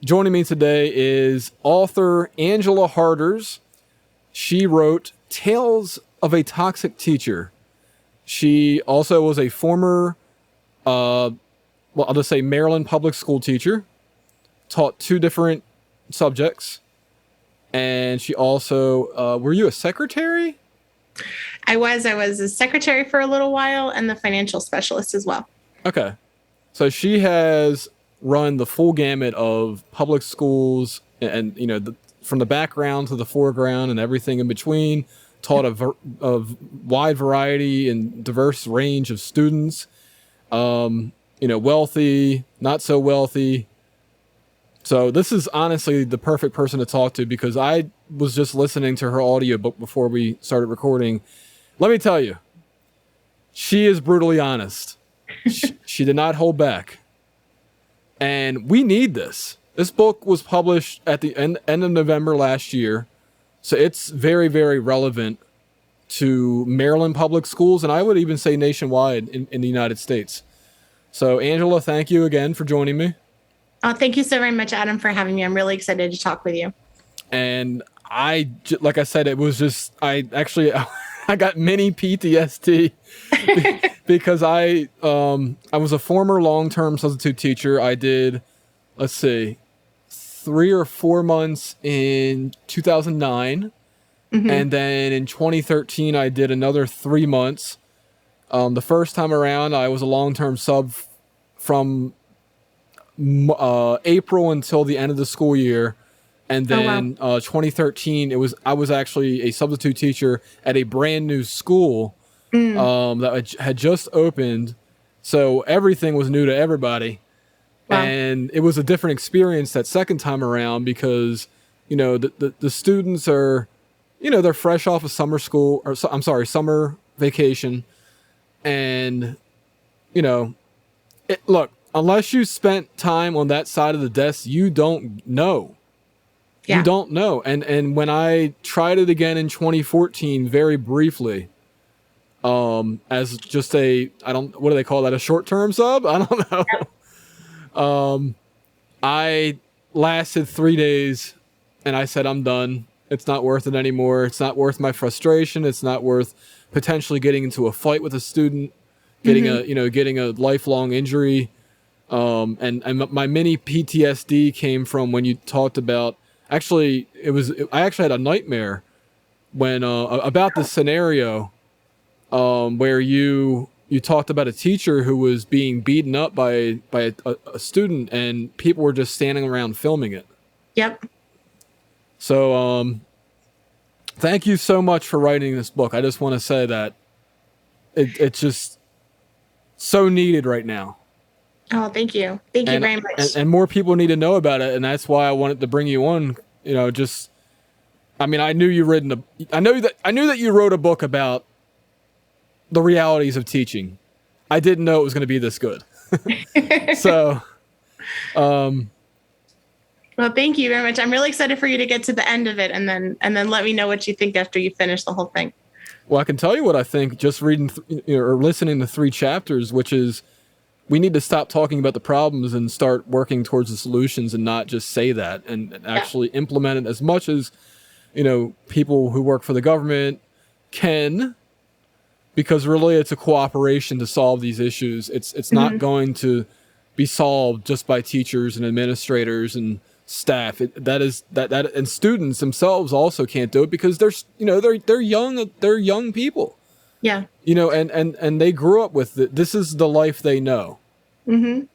joining me today is author Angela Harders. She wrote Tales of a Toxic Teacher. She also was a former, I'll just say Maryland public school teacher, taught 2 different subjects. And she also, were you a secretary? I was a secretary for a little while and the financial specialist as well. Okay. So she has run the full gamut of public schools and from the background to the foreground and everything in between, taught a wide variety and diverse range of students, wealthy, not so wealthy. So this is honestly the perfect person to talk to because I was just listening to her audiobook before we started recording. Let me tell you, she is brutally honest. She did not hold back. And we need this. This book was published at the end of November last year. So it's very, very relevant to Maryland public schools, and I would even say nationwide in the United States. So Angela, thank you again for joining me. Oh, thank you so very much, Adam, for having me. I'm really excited to talk with you. And like I said, it was just, I got mini PTSD because I was a former long-term substitute teacher. I did, 3 or 4 months in 2009. Mm-hmm. And then in 2013, I did another 3 months. The first time around, I was a long-term sub from April until the end of the school year. And then 2013, I was actually a substitute teacher at a brand new school that had just opened. So everything was new to everybody. Wow. And it was a different experience that second time around because, the students are, they're fresh off of summer vacation. And, look, unless you spent time on that side of the desk, you don't know. Yeah. You don't know. And when I tried it again in 2014, very briefly, as just what do they call that? A short-term sub? I don't know. Yeah. I lasted 3 days and I said, I'm done. It's not worth it anymore. It's not worth my frustration. It's not worth potentially getting into a fight with a student, getting a lifelong injury. And my mini PTSD came from when you talked about, I actually had a nightmare when, about this scenario, where you talked about a teacher who was being beaten up by a student and people were just standing around filming it. Yep. So, thank you so much for writing this book. I just want to say that it's just so needed right now. Oh, thank you. Thank you very much. And more people need to know about it. And that's why I wanted to bring you on, I knew that you wrote a book about the realities of teaching. I didn't know it was going to be this good. So, well, thank you very much. I'm really excited for you to get to the end of it and then let me know what you think after you finish the whole thing. Well, I can tell you what I think just reading or listening to 3 chapters, which is we need to stop talking about the problems and start working towards the solutions and not just say that and actually implement it as much as, people who work for the government can, because really it's a cooperation to solve these issues. It's not going to be solved just by teachers and administrators and staff. And students themselves also can't do it because they're young people. Yeah. And they grew up with it. This is the life they know. Mm-hmm.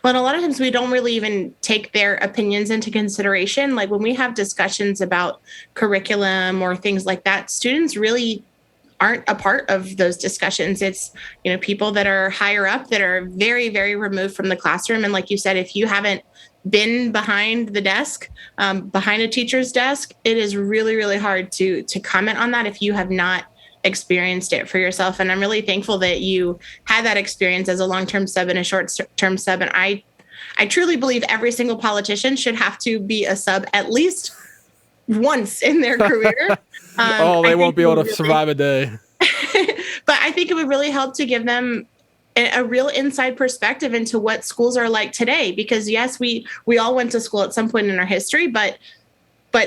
Well, and a lot of times we don't really even take their opinions into consideration. Like when we have discussions about curriculum or things like that, students really aren't a part of those discussions. It's, people that are higher up that are very, very removed from the classroom. And like you said, if you haven't been behind the desk, behind a teacher's desk, it is really, really hard to comment on that if you have not experienced it for yourself. And I'm really thankful that you had that experience as a long-term sub and a short-term sub. And I truly believe every single politician should have to be a sub at least once in their career. They won't be able to survive a day. But I think it would really help to give them a real inside perspective into what schools are like today. Because yes, we all went to school at some point in our history, but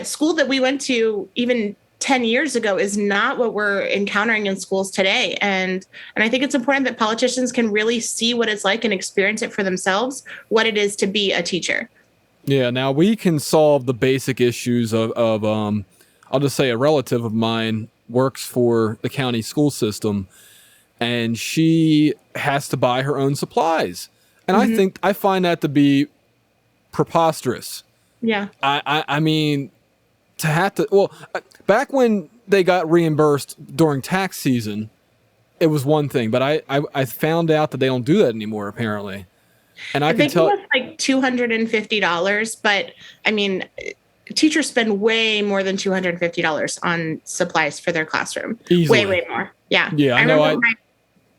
school that we went to even 10 years ago is not what we're encountering in schools today. And I think it's important that politicians can really see what it's like and experience it for themselves, what it is to be a teacher. Yeah, now we can solve the basic issues of I'll just say a relative of mine works for the county school system, and she has to buy her own supplies. And I find that to be preposterous. Yeah. I mean, to have to, well, back when they got reimbursed during tax season, it was one thing, but I found out that they don't do that anymore, apparently. And I can tell it was like $250, but I mean, teachers spend way more than $250 on supplies for their classroom. Easily. Way more. Yeah. Yeah, I know.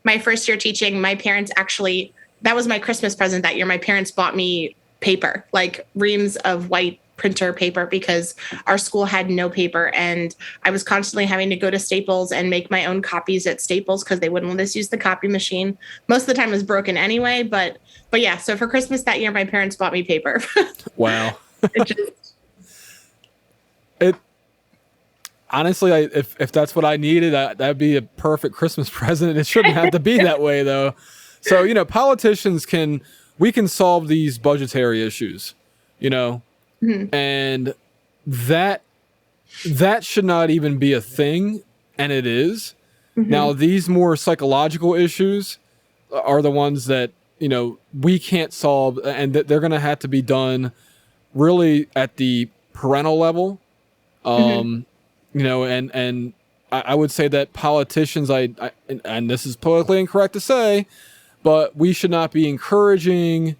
My first year teaching, my parents actually, that was my Christmas present that year. My parents bought me paper, like reams of white printer paper, because our school had no paper, and I was constantly having to go to Staples and make my own copies at Staples because they wouldn't let us use the copy machine. Most of the time it was broken anyway, but yeah, so for Christmas that year my parents bought me paper. Wow. It honestly, if that's what I needed, that'd be a perfect Christmas present. It shouldn't have to be that way though. So, politicians we can solve these budgetary issues, and that should not even be a thing. And it is. Now, these more psychological issues are the ones that, we can't solve, and that they're going to have to be done really at the parental level. And I would say that politicians, and this is politically incorrect to say, but we should not be encouraging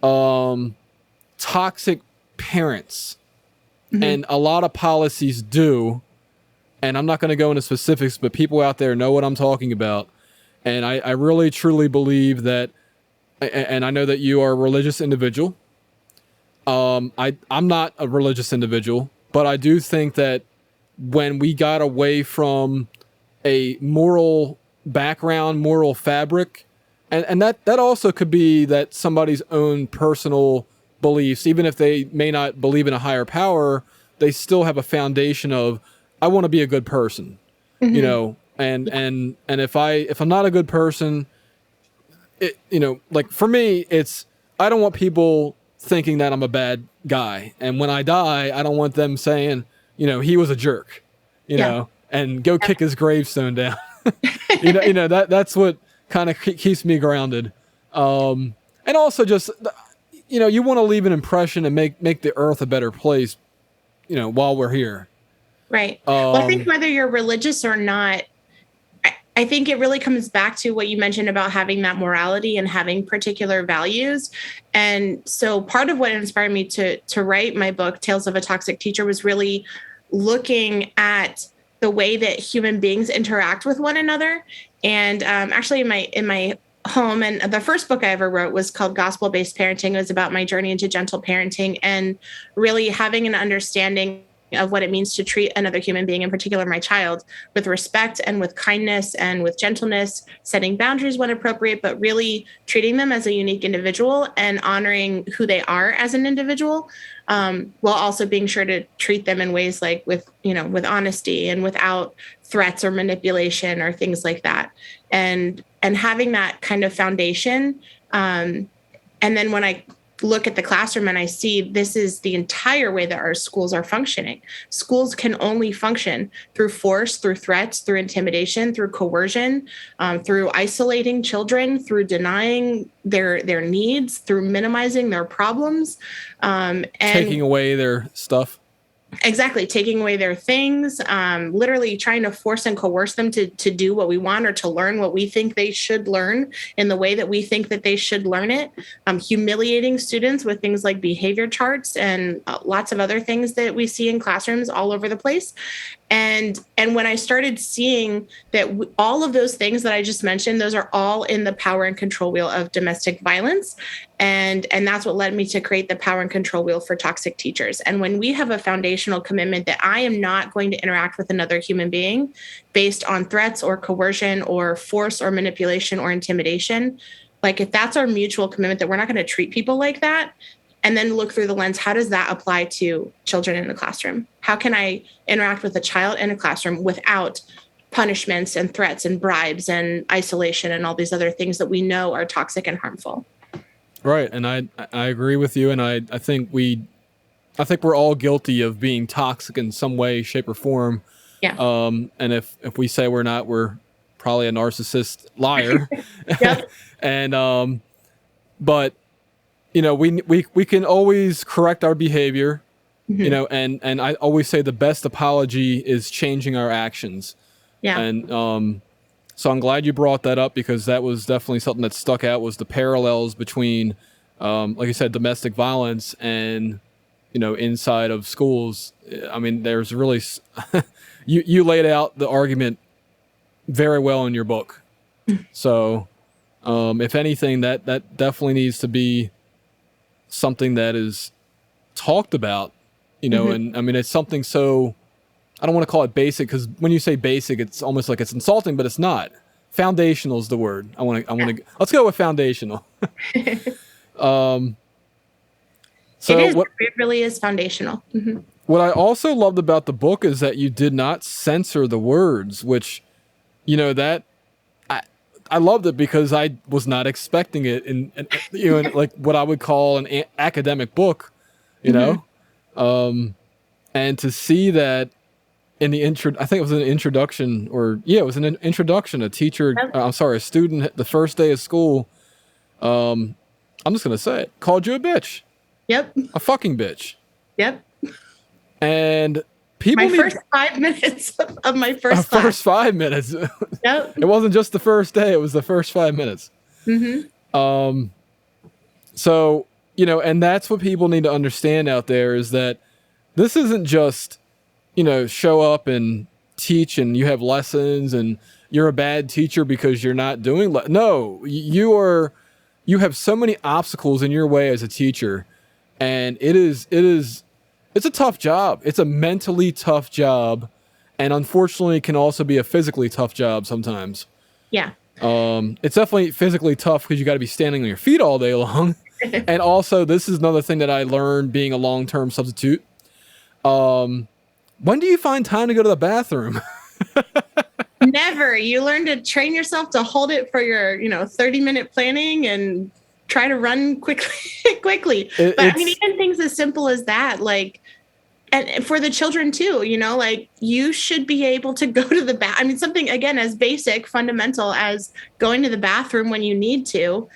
toxic parents. And a lot of policies do. And I'm not going to go into specifics, but people out there know what I'm talking about. And I really, truly believe that, and I know that you are a religious individual. I'm not a religious individual, but I do think that when we got away from a moral background, moral fabric, and that also could be that somebody's own personal beliefs, even if they may not believe in a higher power, they still have a foundation of, I want to be a good person, and if I'm not a good person, like for me, it's, I don't want people thinking that I'm a bad guy. And when I die, I don't want them saying, he was a jerk, and go kick his gravestone down. That's what kind of keeps me grounded. And also just, you want to leave an impression and make the earth a better place, while we're here. Right. Well, I think whether you're religious or not, I think it really comes back to what you mentioned about having that morality and having particular values. And so part of what inspired me to write my book, Tales of a Toxic Teacher, was really looking at the way that human beings interact with one another. And actually in my home, and the first book I ever wrote was called Gospel-Based Parenting. It was about my journey into gentle parenting and really having an understanding of what it means to treat another human being, in particular my child, with respect and with kindness and with gentleness, setting boundaries when appropriate, but really treating them as a unique individual and honoring who they are as an individual, while also being sure to treat them in ways like with honesty and without threats or manipulation or things like that. And having that kind of foundation. And then when I look at the classroom and I see this is the entire way that our schools are functioning. Schools can only function through force, through threats, through intimidation, through coercion, through isolating children, through denying their needs, through minimizing their problems, and taking away their stuff. Exactly. Taking away their things, literally trying to force and coerce them to do what we want or to learn what we think they should learn in the way that we think that they should learn it. Humiliating students with things like behavior charts and lots of other things that we see in classrooms all over the place. And when I started seeing that all of those things that I just mentioned, those are all in the power and control wheel of domestic violence. And that's what led me to create the power and control wheel for toxic teachers. And when we have a foundational commitment that I am not going to interact with another human being based on threats or coercion or force or manipulation or intimidation, Like if that's our mutual commitment that we're not going to treat people like that, and then look through the lens, how does that apply to children in the classroom? How can I interact with a child in a classroom without punishments and threats and bribes and isolation and all these other things that we know are toxic and harmful? Right. And I agree with you. And I think we're all guilty of being toxic in some way, shape, or form. Yeah. And if we say we're not, we're probably a narcissist liar. Yep. And but you know, we can always correct our behavior. Mm-hmm. You know, and I always say the best apology is changing our actions. Yeah. And so I'm glad you brought that up, because that was definitely something that stuck out, was the parallels between, like you said, domestic violence and, you know, inside of schools. I mean, there's really, you laid out the argument very well in your book. So if anything, that definitely needs to be something that is talked about, you know. Mm-hmm. And I mean, it's something so, I don't want to call it basic, because when you say basic, it's almost like it's insulting, but it's not. Foundational is the word. Let's go with foundational. So it really is foundational. Mm-hmm. What I also loved about the book is that you did not censor the words, which, you know, that I loved it, because I was not expecting it in you know, in like what I would call an academic book, you know. And to see that in the I think it was an introduction, it was an introduction. A student, the first day of school, I'm just gonna say it, called you a bitch. Yep. A fucking bitch. Yep. And people first 5 minutes of my first class. First 5 minutes. Yep. It wasn't just the first day, it was the first 5 minutes. Mm-hmm. So, you know, and that's what people need to understand out there, is that this isn't just, you know, show up and teach and you have lessons and you're a bad teacher because you're not doing no, you have so many obstacles in your way as a teacher, and it's a tough job. It's a mentally tough job, and unfortunately can also be a physically tough job sometimes. Yeah. It's definitely physically tough because you got to be standing on your feet all day long. And also, this is another thing that I learned being a long-term substitute. When do you find time to go to the bathroom? Never. You learn to train yourself to hold it for your, 30-minute planning and try to run quickly. But I mean, even things as simple as that, like, and for the children too, like you should be able to go to the bath. I mean, something again, as basic, fundamental as going to the bathroom when you need to,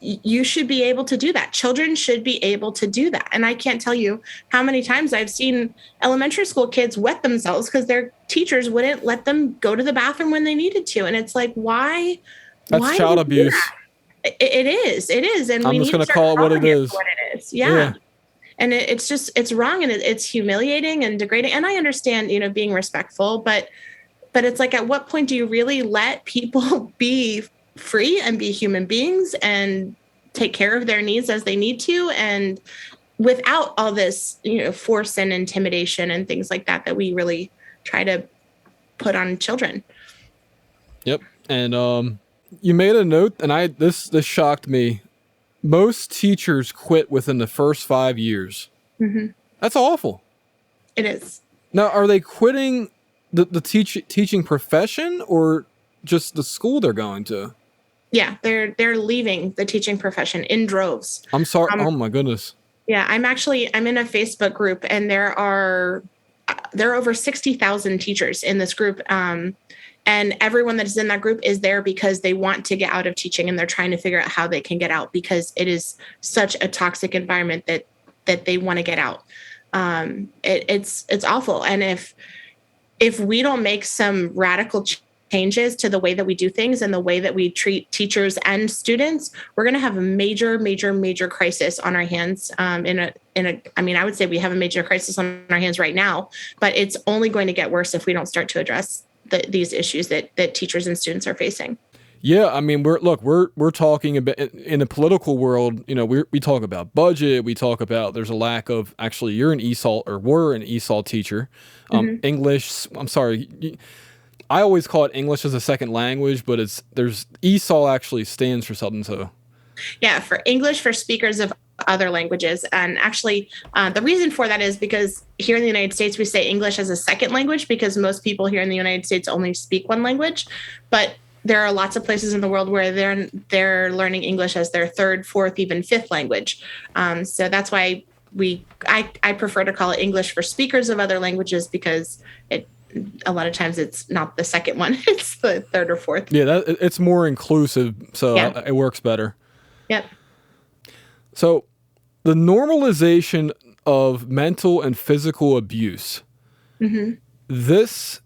you should be able to do that. Children should be able to do that. And I can't tell you how many times I've seen elementary school kids wet themselves because their teachers wouldn't let them go to the bathroom when they needed to. And it's like, why? That's child abuse. It is. And I'm just going to call it what it is. Yeah. And it's wrong, and it's humiliating and degrading. And I understand, being respectful, but it's like, at what point do you really let people be free and be human beings and take care of their needs as they need to, and without all this, force and intimidation and things like that we really try to put on children. Yep. And you made a note, and this shocked me. Most teachers quit within the first 5 years. Mm-hmm. That's awful. It is. Now, are they quitting the teaching profession, or just the school they're going to? Yeah, they're leaving the teaching profession in droves. I'm sorry. Oh my goodness. Yeah, I'm in a Facebook group, and there are over 60,000 teachers in this group. And everyone that is in that group is there because they want to get out of teaching, and they're trying to figure out how they can get out, because it is such a toxic environment that they want to get out. It's awful. And if we don't make some radical changes to the way that we do things and the way that we treat teachers and students, we're going to have a major, major, major crisis on our hands. I would say we have a major crisis on our hands right now, but it's only going to get worse if we don't start to address these issues that teachers and students are facing. Yeah, I mean, we're talking about, in the political world, we talk about budget, we talk about there's a lack of, actually, you're an ESOL, or were an ESOL teacher. English, I'm sorry, I always call it English as a second language, but there's ESOL actually stands for something, so Yeah, for English for speakers of other languages. And actually, the reason for that is because here in the United States, we say English as a second language because most people here in the United States only speak one language. But there are lots of places in the world where they're learning English as their third, fourth, even fifth language. So that's why I prefer to call it English for speakers of other languages because a lot of times it's not the second one, it's the third or fourth. Yeah, it's more inclusive, so Yeah. it works better. Yep. So the normalization of mental and physical abuse. Mm-hmm. This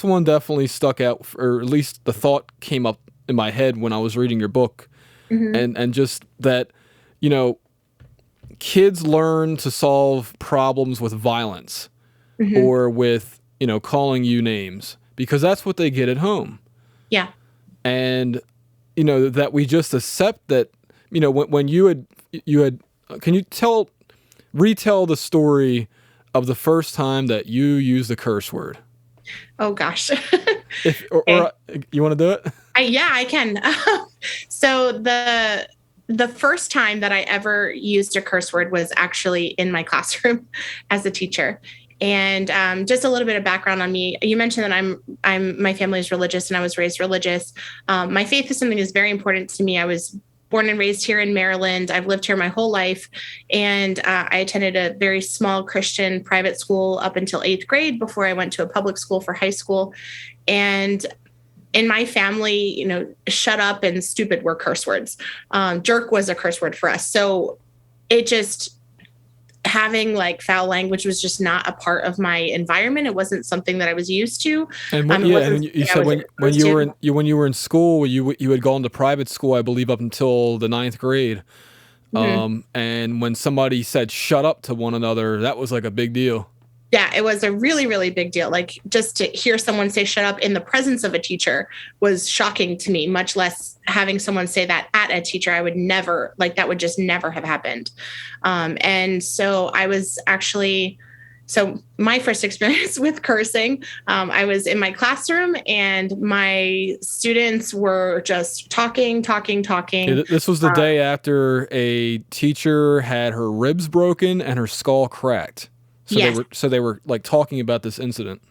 one definitely stuck out, or at least the thought came up in my head when I was reading your book. Mm-hmm. And just that, kids learn to solve problems with violence Mm-hmm. or with, calling you names because that's what they get at home. Yeah. And, that we just accept that, when you had, can you retell the story of the first time that you used the curse word? Oh gosh. Or you want to do it? Yeah, I can. So the first time that I ever used a curse word was actually in my classroom as a teacher. And just a little bit of background on me. You mentioned that my family is religious and I was raised religious. My faith is something that's very important to me. I was born and raised here in Maryland. I've lived here my whole life. And I attended a very small Christian private school up until 8th grade before I went to a public school for high school. And in my family, shut up and stupid were curse words. Jerk was a curse word for us. So it just, having like foul language was just not a part of my environment. It wasn't something that I was used to. And and you said when you were in school, you had gone to private school, I believe, up until the 9th grade. Mm-hmm. And when somebody said "shut up" to one another, that was like a big deal. Yeah, it was a really, really big deal. Like just to hear someone say "shut up" in the presence of a teacher was shocking to me, much less having someone say that at a teacher. I would never, like that would just never have happened. And so I was actually, so my first experience with cursing, I was in my classroom and my students were just talking. Yeah, this was the day after a teacher had her ribs broken and her skull cracked. So yes. They were like talking about this incident.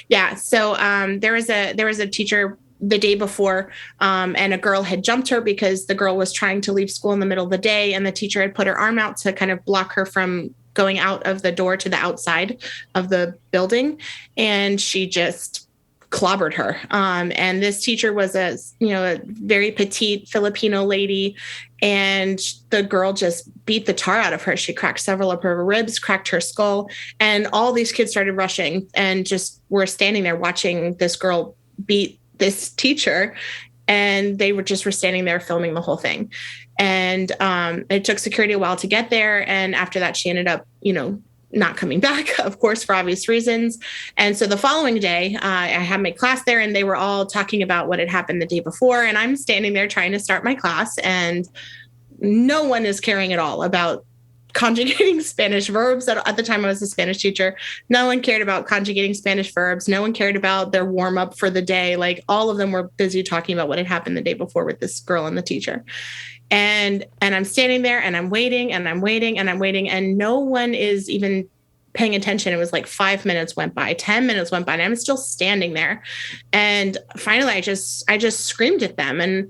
Yeah. So there was a teacher the day before, and a girl had jumped her because the girl was trying to leave school in the middle of the day, and the teacher had put her arm out to kind of block her from going out of the door to the outside of the building, and she just clobbered her. And this teacher was a very petite Filipino lady, and the girl just beat the tar out of her. She cracked several of her ribs, cracked her skull, and all these kids started rushing and just were standing there watching this girl beat this teacher. And they were standing there filming the whole thing. And it took security a while to get there. And after that, she ended up, not coming back, of course, for obvious reasons. And so the following day, I had my class there and they were all talking about what had happened the day before. And I'm standing there trying to start my class, and no one is caring at all about conjugating Spanish verbs. At the time I was a Spanish teacher. No one cared about conjugating Spanish verbs. No one cared about their warm up for the day. Like all of them were busy talking about what had happened the day before with this girl and the teacher. And I'm standing there and I'm waiting and I'm waiting and I'm waiting, and no one is even paying attention. It was like 5 minutes went by, 10 minutes went by, and I'm still standing there. And finally I just screamed at them and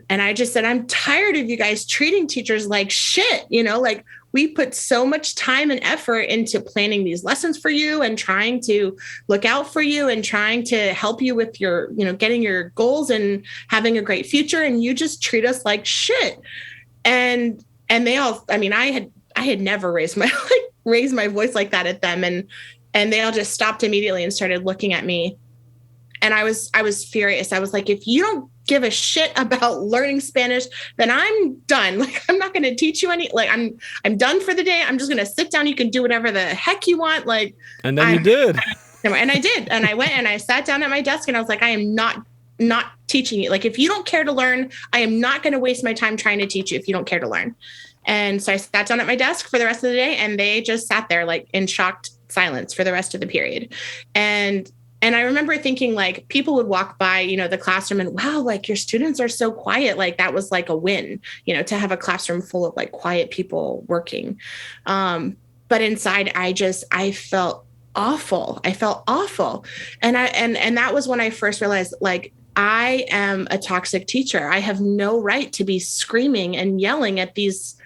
I just said, I'm tired of you guys treating teachers like shit. Like we put so much time and effort into planning these lessons for you and trying to look out for you and trying to help you with your, getting your goals and having a great future. And you just treat us like shit. And they all, I had never raised my voice like that at them. And they all just stopped immediately and started looking at me. And I was furious. I was like, if you don't give a shit about learning Spanish, then I'm done. Like, I'm not going to teach you any, like, I'm done for the day. I'm just going to sit down. You can do whatever the heck you want. Like, and then you did. And I did. And I went and I sat down at my desk and I was like, I am not teaching you. Like, if you don't care to learn, I am not going to waste my time trying to teach you if you don't care to learn. And so I sat down at my desk for the rest of the day, and they just sat there like in shocked silence for the rest of the period. And And I remember thinking, like, people would walk by, the classroom and, wow, like, your students are so quiet. Like, that was like a win, to have a classroom full of like quiet people working. But inside, I felt awful. I felt awful. And that was when I first realized, like, I am a toxic teacher. I have no right to be screaming and yelling at these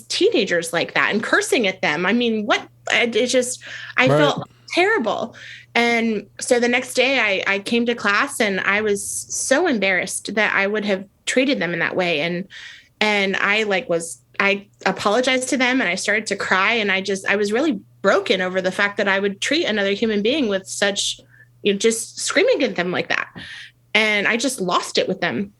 teenagers like that and cursing at them. I mean, I right. felt terrible. And so the next day I came to class and I was so embarrassed that I would have treated them in that way. And I apologized to them and I started to cry. And I was really broken over the fact that I would treat another human being with such, just screaming at them like that. And I just lost it with them.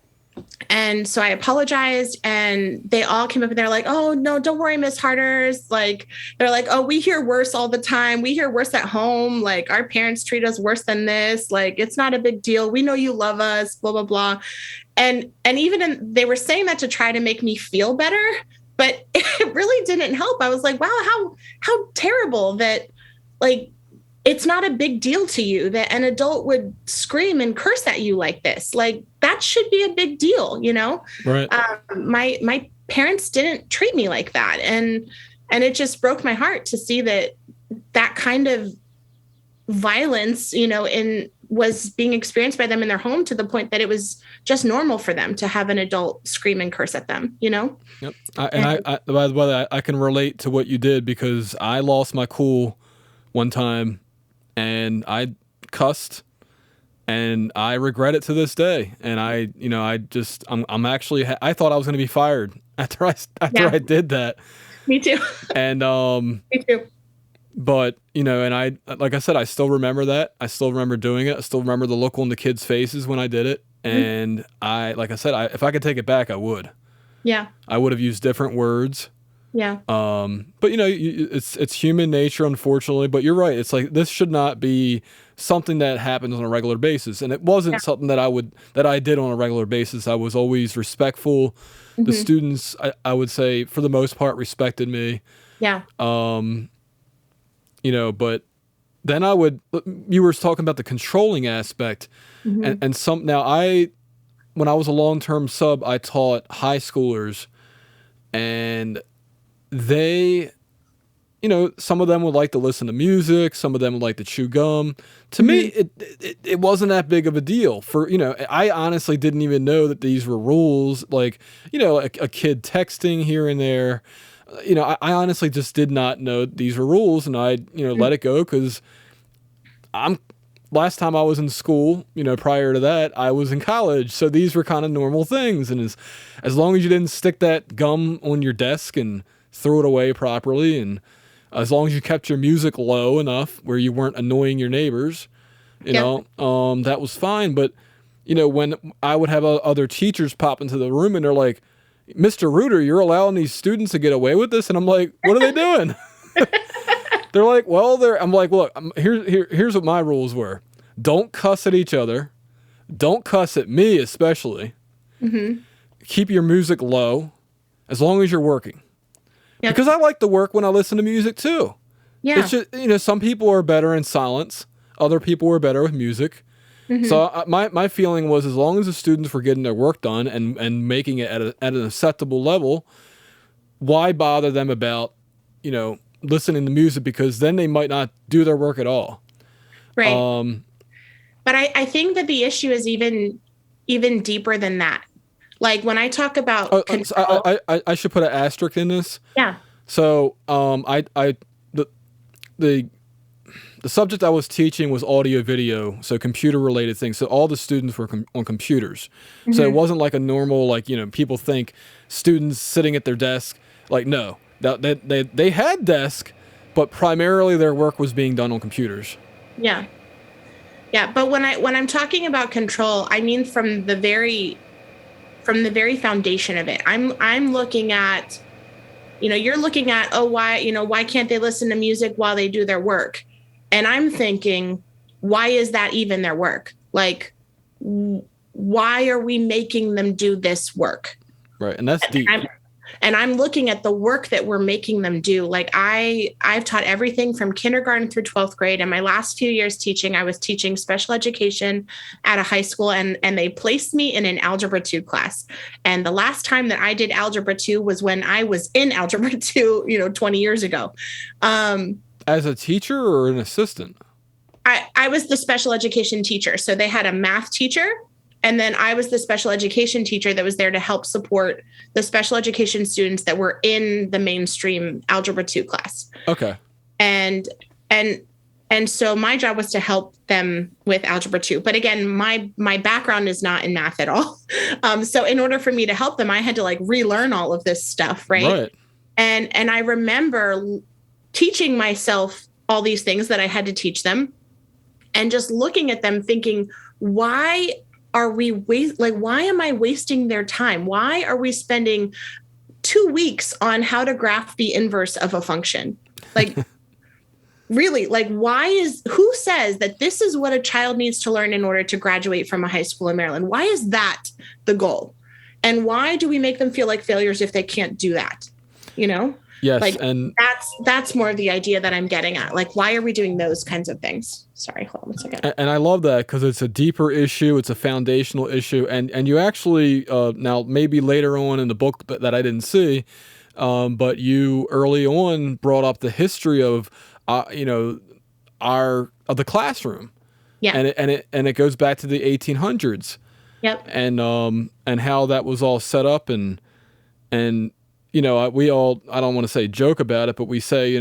And so I apologized and they all came up and they're like, oh, no, don't worry, Miss Harters. Like, they're like, oh, we hear worse all the time. We hear worse at home. Like, our parents treat us worse than this. Like, it's not a big deal. We know you love us, blah, blah, blah. And they were saying that to try to make me feel better, but it really didn't help. I was like, wow, how terrible that, like, it's not a big deal to you that an adult would scream and curse at you like this. Like, that should be a big deal, Right. My parents didn't treat me like that. And it just broke my heart to see that kind of violence, was being experienced by them in their home, to the point that it was just normal for them to have an adult scream and curse at them, Yep. I by the way, I can relate to what you did, because I lost my cool one time and I cussed and I regret it to this day. And I'm actually, I thought I was going to be fired after I did that. Me too. And, me too. But, and like I said, I still remember that. I still remember doing it. I still remember the look on the kids' faces when I did it. And like I said, if I could take it back, I would. Yeah. I would have used different words. Yeah. But it's human nature, unfortunately. But you're right. It's like, this should not be something that happens on a regular basis. And it wasn't something that I did on a regular basis. I was always respectful. Mm-hmm. The students, I would say, for the most part, respected me. Yeah. But then you were talking about the controlling aspect. Mm-hmm. When I was a long-term sub, I taught high schoolers, and they, some of them would like to listen to music. Some of them would like to chew gum. To me, it wasn't that big of a deal. I honestly didn't even know that these were rules. Like, a kid texting here and there. I honestly just did not know these were rules, and I, let it go, because last time I was in school, prior to that, I was in college. So these were kind of normal things. And as long as you didn't stick that gum on your desk and throw it away properly, and as long as you kept your music low enough where you weren't annoying your neighbors, that was fine. But, when I would have other teachers pop into the room and they're like, Mr. Reuter, you're allowing these students to get away with this? And I'm like, what are they doing? They're like, I'm like, look, here's what my rules were. Don't cuss at each other. Don't cuss at me, especially. Mm-hmm. Keep your music low as long as you're working. Yep. Because I like to work when I listen to music too. Yeah. It's just, some people are better in silence. Other people are better with music. Mm-hmm. So my feeling was, as long as the students were getting their work done and making it at an acceptable level, why bother them about, listening to music, because then they might not do their work at all. Right. But I think that the issue is even deeper than that. Like, when I talk about control, I should put an asterisk in this. Yeah. So the subject I was teaching was audio video, so computer related things. So all the students were on computers. Mm-hmm. So it wasn't like a normal, people think students sitting at their desk. Like, no. They had desk, but primarily their work was being done on computers. Yeah. Yeah, but when I'm talking about control, I mean from the very foundation of it. I'm looking at, you're looking at, why can't they listen to music while they do their work? And I'm thinking, why is that even their work? Like, why are we making them do this work? Right, and that's deep. And I'm looking at the work that we're making them do. Like I've taught everything from kindergarten through 12th grade. And my last few years teaching, I was teaching special education at a high school, and they placed me in an algebra 2 class. And the last time that I did algebra 2 was when I was in algebra 2, 20 years ago. As a teacher or an assistant? I was the special education teacher. So they had a math teacher, and then I was the special education teacher that was there to help support the special education students that were in the mainstream algebra 2 class. Okay. And so my job was to help them with algebra 2. But again, my background is not in math at all. So in order for me to help them, I had to like relearn all of this stuff, right? And I remember teaching myself all these things that I had to teach them, and just looking at them thinking, why am I wasting their time? Why are we spending 2 weeks on how to graph the inverse of a function? Like, really, like, who says that this is what a child needs to learn in order to graduate from a high school in Maryland? Why is that the goal? And why do we make them feel like failures if they can't do that? Yes, like, and that's more of the idea that I'm getting at. Like, why are we doing those kinds of things? Sorry, hold on a second. And I love that because it's a deeper issue. It's a foundational issue, and you actually now maybe later on in the book that I didn't see, but you early on brought up the history of the classroom. Yeah, and it goes back to the 1800s. Yep. And how that was all set up and. We all, I don't want to say joke about it, but we say,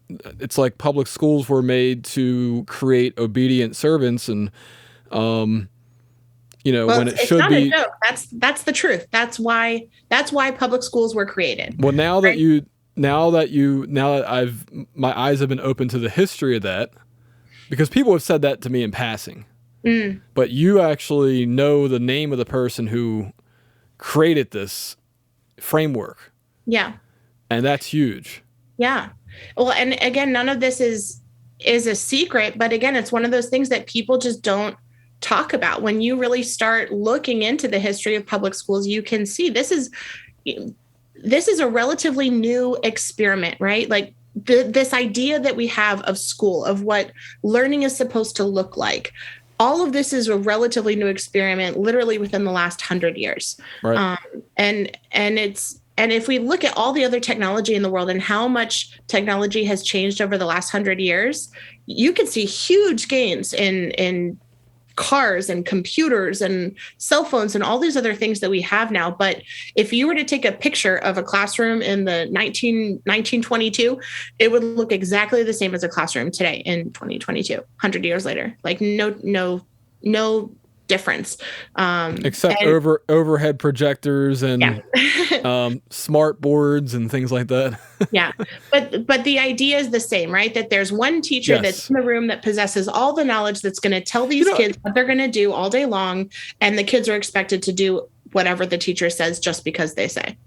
it's like public schools were made to create obedient servants, and, when it should not be. A joke. That's the truth. That's why public schools were created. Well, now that my eyes have been open to the history of that, because people have said that to me in passing, but you actually know the name of the person who created this framework. Yeah. And that's huge. Yeah. Well, and again, none of this is a secret, but again, it's one of those things that people just don't talk about. When you really start looking into the history of public schools, you can see this is a relatively new experiment, right? Like this idea that we have of school, of what learning is supposed to look like. All of this is a relatively new experiment, literally within the last 100 years. Right. And if we look at all the other technology in the world and how much technology has changed over the last 100 years, you can see huge gains in cars and computers and cell phones and all these other things that we have now. But if you were to take a picture of a classroom in the 1922, it would look exactly the same as a classroom today in 2022, 100 years later. Like no difference. Except overhead projectors and smart boards and things like that. Yeah. But the idea is the same, right? That there's one teacher that's in the room that possesses all the knowledge that's going to tell these kids what they're going to do all day long. And the kids are expected to do whatever the teacher says just because they say.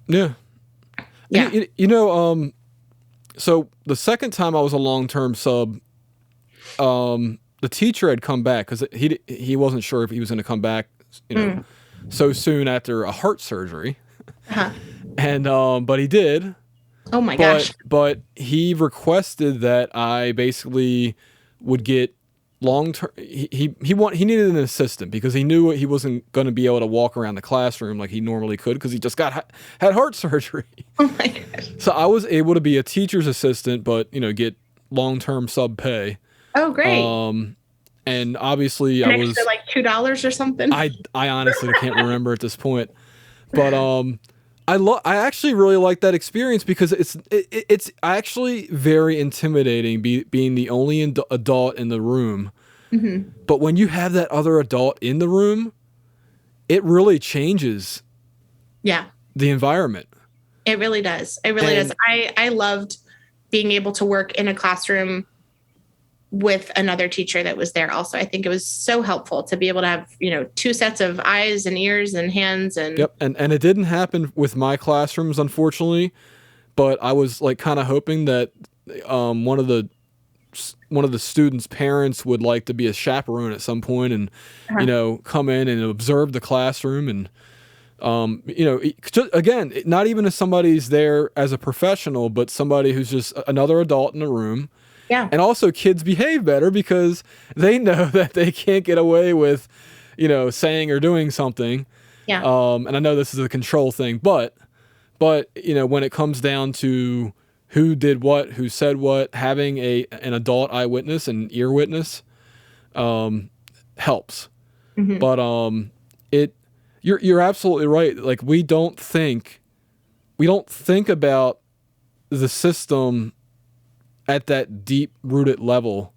Yeah. Yeah. So the second time I was a long-term sub, the teacher had come back because he wasn't sure if he was going to come back, so soon after a heart surgery. Uh-huh. And but he did. Oh my gosh. But he requested that I basically would get long-term. He needed an assistant because he knew he wasn't going to be able to walk around the classroom like he normally could because he just had heart surgery. Oh my gosh. So I was able to be a teacher's assistant, but get long-term sub pay. Oh, great. And obviously I was like $2 or something. I honestly can't remember at this point, but I actually really like that experience because it's actually very intimidating being the only adult in the room. Mm-hmm. But when you have that other adult in the room, it really changes. Yeah. The environment. It really does. It really does. I loved being able to work in a classroom with another teacher that was there also. I think it was so helpful to be able to have, two sets of eyes and ears and hands. And yep. And it didn't happen with my classrooms, unfortunately, but I was like kind of hoping that one of the students' parents would like to be a chaperone at some point and, come in and observe the classroom. And Again, not even if somebody's there as a professional, but somebody who's just another adult in the room. Yeah. And also kids behave better because they know that they can't get away with, saying or doing something. Yeah. And I know this is a control thing, but when it comes down to who did what, who said what, having an adult eyewitness and ear witness, helps. Mm-hmm. But you're absolutely right. Like we don't think about the system at that deep rooted level